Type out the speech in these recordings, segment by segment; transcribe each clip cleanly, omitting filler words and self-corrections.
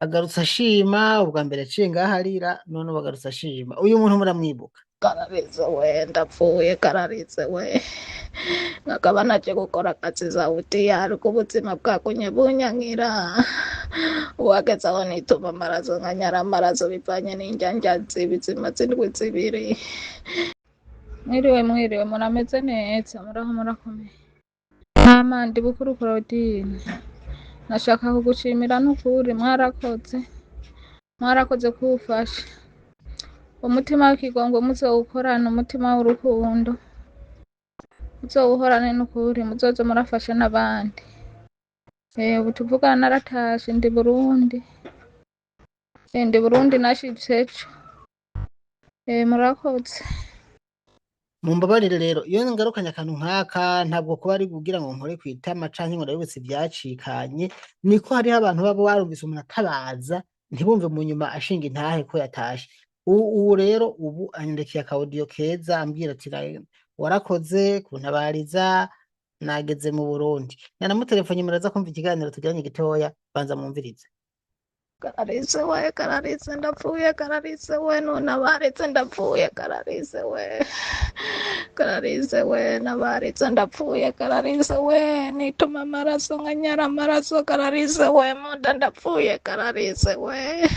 agarutse ashima ubwa mbere aciye ngaho arira none ubu agarutse ashima uyu muntu muramwibuka Kararize we ndapfuye kararize we nkakaba naje gukora akazi za utiyari ko ubuzima bwagumye bunyankira uwageze aho nituma amaraso nkanyara amaraso bivanye n'injanja z'ibizima z'indwi zibiri. Mwiriwe murameze neza muraho murakomeye namandi bukuru Claudine nashaka kugushimira n'ukuri mwarakoze kuwufasha umutima w'ikigongwe muzowukorana umutima w'urukundo muzowuhorane n'ukuri muzoze murafasha n'abandi. Ubu tuvugana naratashe ndi Burundi nashitse ejo. Murakoze. mumbabarire rero iyo ngarukanye akantu nk'aka ntabwo kuba ari kugira ngo nkore kwitama canke ngo ndabibutse ivyacikanye niko hariho abantu baba barumvise umuntu atabaza ntibumve mu nyuma ashinga intahe ko yatashe ubu rero ubu anyandikira akaudio keza ambwira ati warakoze kuntabariza nageze mu Burundi nanamutelefone muraza kumva ikiganiro tujyanye gitoya banza mwumvirize. Kararize ndapfuye kararize we nunabaritse ndapfuye kararize we nabaritse ndapfuye kararize we nituma amaraso nkanyara amaraso kararize we munda ndapfuye kararize we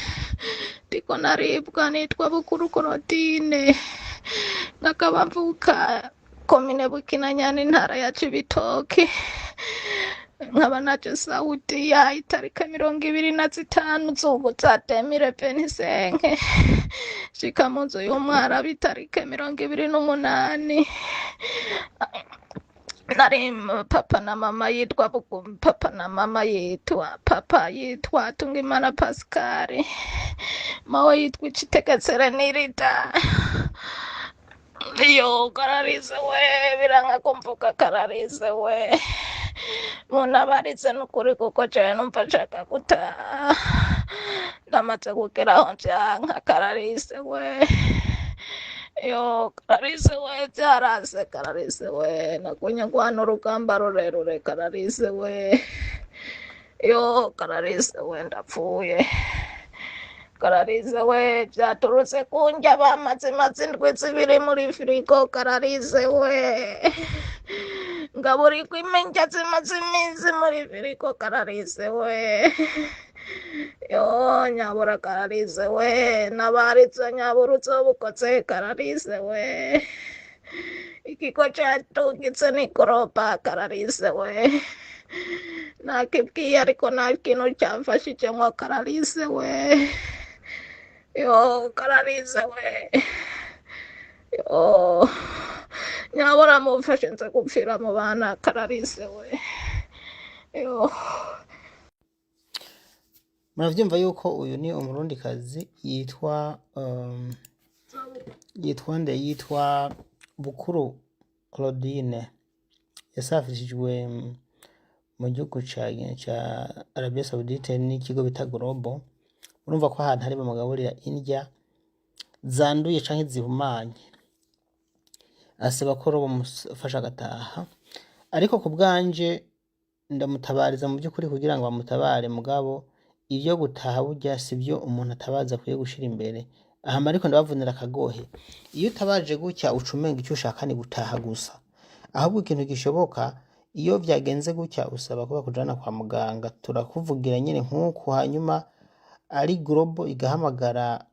ndiko naribwa nitwa Bukuru Claudine nakaba mvuka komine Bukinanyana intara ya Cibitoke nkaba naje Saudiya itariki 25 z'ubu za 2025 shika mu nzu y'umwarabu itariki 28 nari papa na mama yitwa yitwa Tungimana Pascal mawe yitwa Icitegetsere Nirida. Iyo kararize we biranga kumvuka kararize we munabaritse n'ukuri kuko cyane numva nshaka gutaha ndamaze kugera aho nshaka kararize we yo kararize we byarase kararize we nakunye guhana urugamba rurerure kararize we yo kararize we ndapfuye kararize we byaturutse kunjya bamazimazi indwi zibiri muri firigo kararize we ngaburiko imenja zimaze iminsi muri firigo kararize we yo nyabura kararize we nabaritse nyaburutse bukoze kararize we ikigo cyatugitse nikoropa kararize we nakibwiye ariko nta kintu cyamfashije ngo kararize we yo kararize we yo nyabura mufashe nze gupfira mu bana kararize we yo. Muravyumva yuko uyu ni umurundikazi yitwa Bukuru Claudine yasafishijwe mu gihugu ca Arabia Saudite n'ikigo bita Global. Urumva ko ahantu hari bamugaburira indya zanduye canke zihumanye asaba ko bamufasha agataha ariko ku bwanje ndamutabariza mu by'ukuri kugira ngo bamutabare mugabo ibyo gutaha burya sibyo umuntu atabaza kuye gushira imbere ahama ariko ndabavunira akagohe iyo utabaje gutya ucumenga icyo ushaka ni gutaha gusa ahubwo ikintu gishoboka iyo byagenze gutya usaba kuba kujana kwa muganga turakuvugira nyine nk'uko hanyuma ari Global igahamagara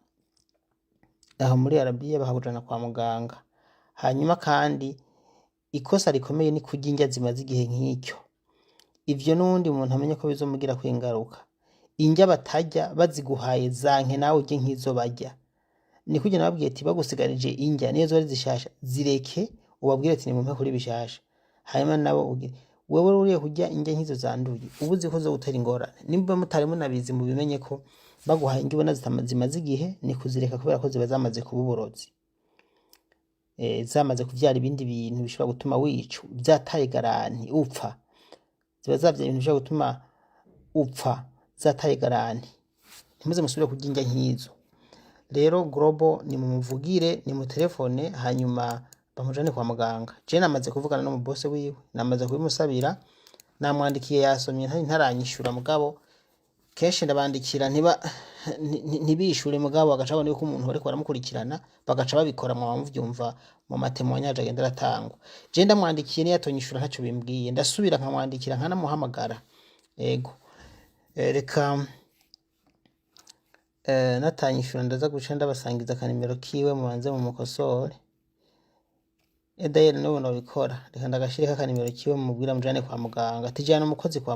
aho muri Arabia bakakujana kwa muganga hanyuma kandi ikosa rikomeye ni kurya indya zimaze igihe nk'icyo ivyo n'undi muntu amenye ko bizomugira kwingaruka indya batajya baziguhaye zanke nawe uje nk'izo bajya ni kugira nababwiye ati bagusigarije indya niyo zari zishasha zireke ubabwire ati nimumpe kuri bishasha hanyuma nabo ugire wewe uriye kurya indya nk'izo zanduye ubuzi ko zo gutera ingorane nimba mutari munabizi mu bimenye ko baguhaye indya ubona zimaze igihe ni kuzireka kubera ko ziba zamaze kuba uburozi zamaze kuvyara ibindi bintu bishobora gutuma wica byataye garanti upfa ziba zavye ibintu bishobora gutuma upfa zataye garanti ntimuze musubire kurya indya nk'izo rero Global ni mumuvugire ni mu telefone hanyuma bamujane kwa muganga je namaze kuvugana no mu boss wiwe namaze kubimusabira namwandikiye yasomye ntaranyishura mugabo kenshi ndabandikira ntibishure mugabo bagaca babona yuko umuntu bariko baramukurikirana bagaca babikora muvyumva mu matemoignage agenda aratangwa. Je ndamwandikiye niyo atonyishura ntaco bimbwiye, ndasubira nkamwandikira nkanamuhamagara. Ego reka natanyishura ndaza guca ndabasangiza akanimero kiwe mubanze mumukosore. Edayeli n'ubu nobikora, reka ndagashireko akanimero kiwe mumubwira mujane kwa muganga, tijana umukozi kwa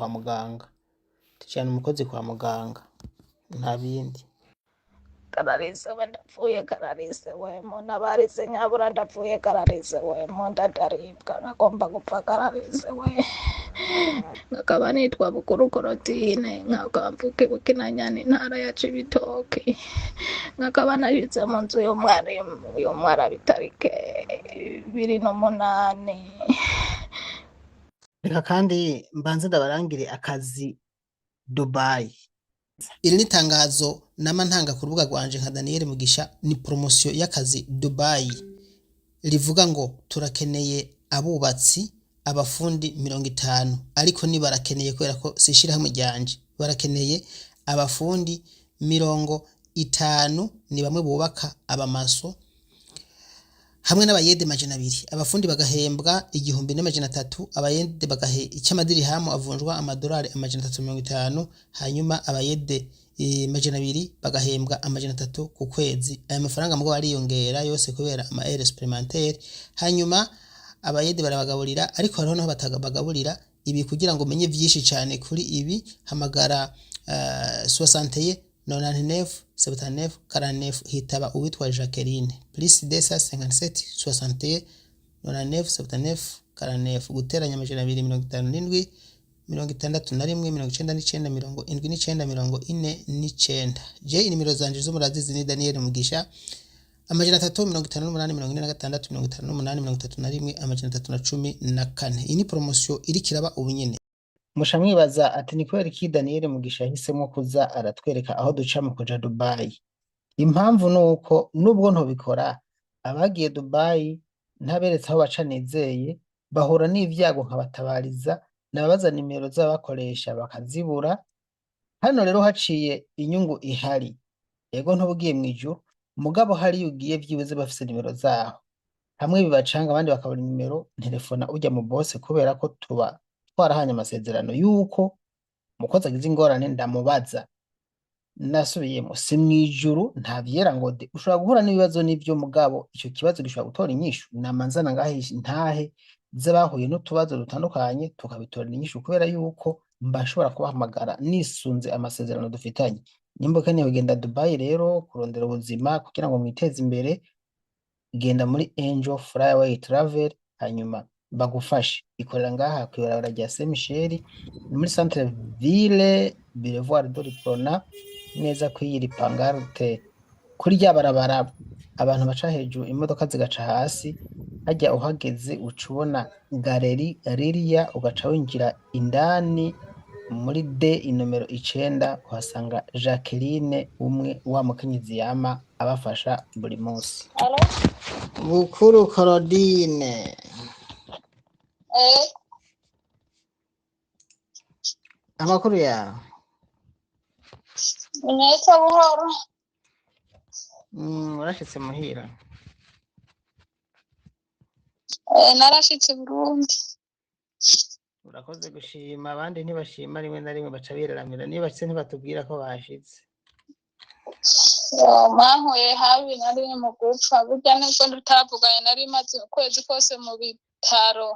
muganga, tijana umukozi kwa muganga, nta bindi. Kararize we ndapfuye, kararize we nabarize nyabura ndapfuye, kararize we ndadaribwa nagomba gupfa, kararize we nkakaba nitwa Bukuru Claudine, nkakaba mvuka Bukinanyana intara ya Cibitoke, nkakaba nabitse mu nzu y'umwarimu itarike 2008. Reka kandi mbanze ndabarangire akazi Dubai. Iri ni tangazo nama ntanga ku rubuga rwanje nka Daniel Mugisha, ni promotion y'akazi Dubai rivuga ngo turakeneye abubatsi abafundi 50, ariko ni barakeneye kubera ko sishira hamwe ryanje, barakeneye abafundi 50, ni bamwe bubaka abamaso hamwe n'abayede 200, abafundi bagahembwa 1300, abayede bagahe icyamadirihamu avunjwa amadolari 350, hanyuma abayede 200 bagahembwa 300 ku kwezi. Aya mafaranga mugabo ariyongera yose kubera ama heures supplémentaires. Hanyuma abayede barabagaburira, ariko hariho naho batagabagaburira. Ibi kugira ngo umenye vyinshi cyane kuri ibi hamagara 61 99 79 49, hitaba uwitwa Jacqueline plus 257 61 99 79 49, guteranya 257 61 99 je inimero zanje zo murazizi ni Daniel Mugisha 358 iyi ni promotion iri kiraba ubunyene. Musha mwibaza ati ni kwera iki Daniel Mugisha yahisemo kuza aratwereka aho duca mu kuja Dubai. Impamvu nuko nubwo ntobikora abagiye Dubai ntaberetse aho baca nizeye, bahura n'ivyago nkabatabariza, nababaza nimero z'abakoresha bakazibura. Hano rero haciye inyungu ihari, yego ntubugiye mwijuru mugabo hari ugiye vyibuze bafise nimero zaho, hamwe bibacanga abandi bakabura nimero, telefona ujya mu boss kubera ko tuba twarahanye amasezerano yuko mukozi agize ingorane ndamubaza. Nasubiyemo si mwijuru nta vyera ngo de, ushobora guhura n'ibibazo n'ivyo mugabo ico kibazo gishobora gutora inyishu, namanzana ngahisha ntahe z'abahuye n'utubazo dutandukanye tukabitorera inyishu, kubera yuko mbashobora kubahamagara nisunze amasezerano dufitanye. Nimba ukeneye kugenda Dubai rero kurondera ubuzima kugira ngo mwiteze imbere, genda muri Angel Flyaway Travel hanyuma bagufashe. Ikorera ngaha kwibarabara rya Saint Michel muri centre ville Boulevard de l'Iprona, neza kwiyiri pangarte kuri rya barabara abantu baca hejuru imodoka zigaca hasi, hajya uhageze ucubona galeri ririya ugaca winjira indani muri D inomero 9 uhasanga Jacqueline, umwe wa mukenyezi yama abafasha buri munsi. Alo Bukuru Claudine, amakuru yawe? neza buhoro. Urashitse muhira? Narashitse Burundi. Urakoze gushima, abandi ntibashima, rimwe na rimwe baca bireramira, niba bashitse ntibatubwira ko bashitse. Mankuye habi nari mu gupfa, burya nibwo ndutavuganye, nari maze ukwezi kose mu bitaro.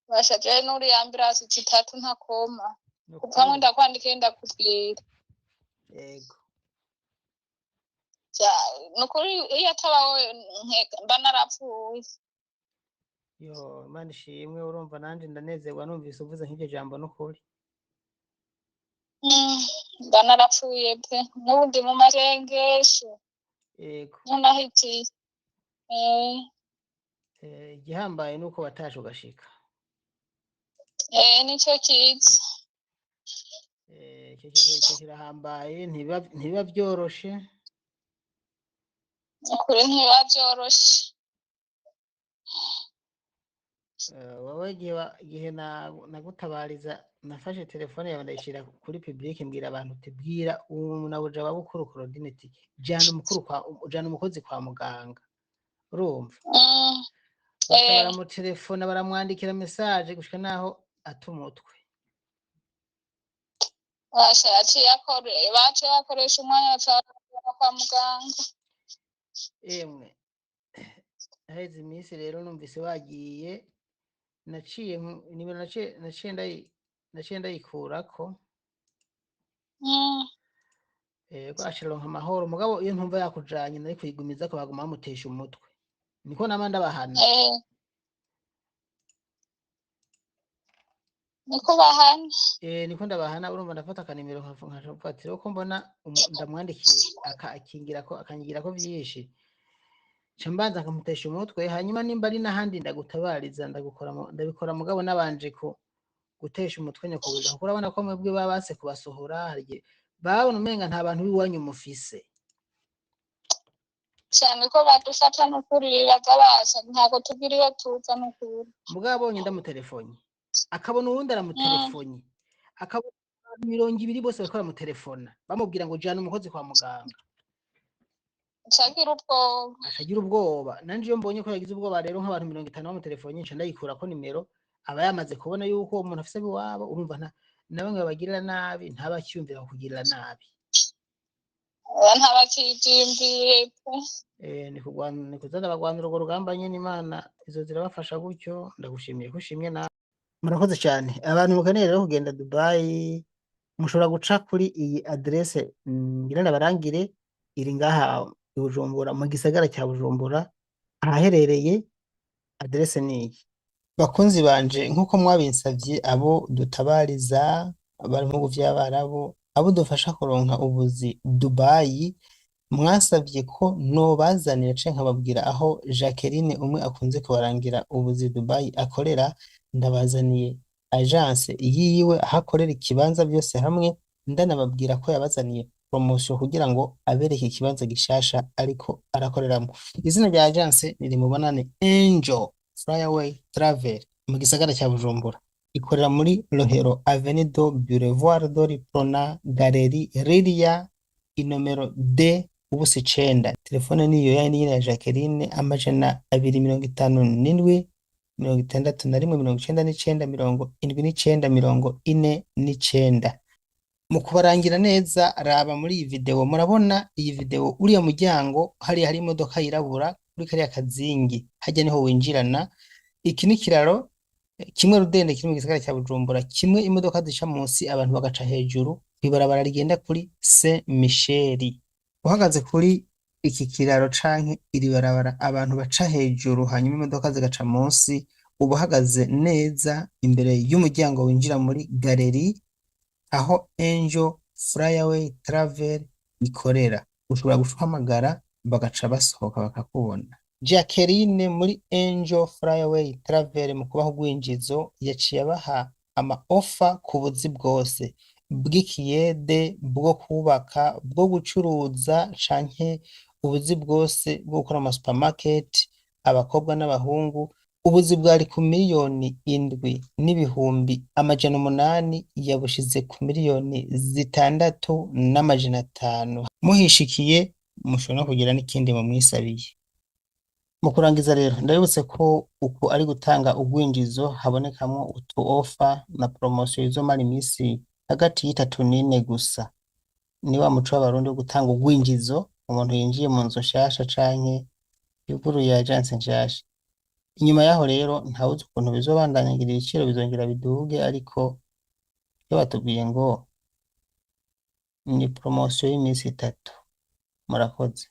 Bashaje nuri ambulance 3 ntakoma, upamwe ndakwandikiye ndakubwira. Yego nukuri iyo atabawe mba narapfuye. Yo Imana ishimwe, urumva nanje ndanezerwa numvise uvuze nk'iryo jambo nukuri. Mba narapfuye pe, n'ubundi mu masengesho. Yego Nahitiye. igihambaye nuko watashe ugashika. Nico kiza. Icyo kirahambaye, ntibiba byoroshe. Ukuri ntibiba byoroshe. wowe igihe nagutabariza nafashe telefone yawe ndayishyira kuri public mbwira abantu uti bwira nabuja wa bukuru Claudine ati jana umukozi kwa muganga urumva Mm, baca eh, baramutelefona baramwandikira message gushika naho ata umutwe baciye bakoresha umwanya baca kwa muganga. emwe haheze iminsi rero numvise wagiye nimero naciye ndayikurako Mm, yego ashironka amahoro mugabo iyo ntumva yakujanye nari kuyigumiza ko baguma bamutesha umutwe niko nama ndabahana eh, niko bahana. niko ndabahana urumva ndafata akanimero nkafatira ko mbona ndamwandikiye akanyigira ko vyinshi ca mbanza nkamutesha umutwe hanyuma nimba ari n'ahandi ndagutabariza ndabikora mugabo nabanje ko gutesha umutwe nyakubahwa kuko urabona ko mwebwe babase kubasohora harye babona umenga nta bantu b'iwanyu mufise Cyane ko badufata n'ukuri bibaza basa ntabwo tugira iyo tuza n'ukuri. mugabo abonye ndamutelefone akabona uwundi aramutelefone akabona abantu 200 bose bariko baramutelefona bamubwira ngo jana umukozi kwa muganga acagira ubwoba nanje iyo mbonye ko yagize ubwoba rero nk'abantu 50 bamutelefone nca ndayikurako nimero aba yamaze kubona yuko uwo muntu afise biwabo urumva na bamwe babagirira nabi ntabacyumvira kukugirira nabi ntabakijimbiye ni kuzana bagwanira urwo rugamba nyene Imana izo zirabafasha gutyo ndagushimiye ko ushimye nawe murakoze cyane abantu mukeneye rero kugenda Dubai mushobora guca kuri iyi adresse ngira ndabarangire iri ngaha i Bujumbura mu gisagara cya Bujumbura ahaherereye adresse niyi bakunzi banje nkuko mwabinsavye abo dutabariza bari mu bihugu vy'Abarabu abo dufasha kuronka ubuzi Dubai mwasavye ko nobazanira canke nkababwira aho Jacqueline umwe akunze kubarangira ubuzi Dubai akorera ndabazaniye agence yiwe ahakorera ikibanza byose hamwe ndanababwira ko yabazaniye promotion kugira ngo abereke ikibanza gishasha ariko arakoreramo izina rya agence niri mubonane Angel Flyaway Travel mu gisagara cya Bujumbura ikorera muri Rohero Avenue do Boulevard do Riprona Galerie Riria inomero D ubusi 9 telefone niyo ya Jacqueline amajana 257 61 mu kubarangira neza raba muri iyi video murabona iyi video uriya muryango hari imodoka yirabura kuri kariya kazingi hajya niho winjirana iki ni kiraro kimwe rudende kiri mu gisagara cya Bujumbura kimwe imodoka zica munsi abantu bagaca hejuru kwibarabara rigenda kuri Saint Michel uhagaze kuri iki kiraro canke iri barabara abantu baca hejuru hanyuma imodoka zigaca munsi ubahagaze neza imbere y'umuryango winjira muri galeri aho Angel Flyaway Travel ikorera ushobora guhamagara bagaca basohoka bakakubona Jacqueline muri Angel Flyaway Travel mu kubaho gwinjizo yaciye abaha ama offer ku buzi bwose bw'ikiyede bwo kubaka bwo gucuruza canke ubuzi bwose bwo gukora ama supermarket abakobwa n'abahungu ubuzi bwari ku miliyoni 7,800,000 yabushize ku miliyoni 6,500,000 muhishikiye mushobora no kugira n'ikindi mu mwisabiye mu kurangiza rero ndabibutse ko uko ari gutanga ugwinjizo habonekamwo utu offer na promotion izomara imisi hagati y'itatu n'ine gusa ni wa muco w'abarundi wo gutanga ugwinjizo umuntu yinjiye mu nzu nshasha canke yuguruye agence nshasha inyuma yaho rero ntawuzi ukuntu bizobandanyira ibiciro bizongera biduge ariko iyo batubwiye ngo ni promotion y'imisi 3 murakoze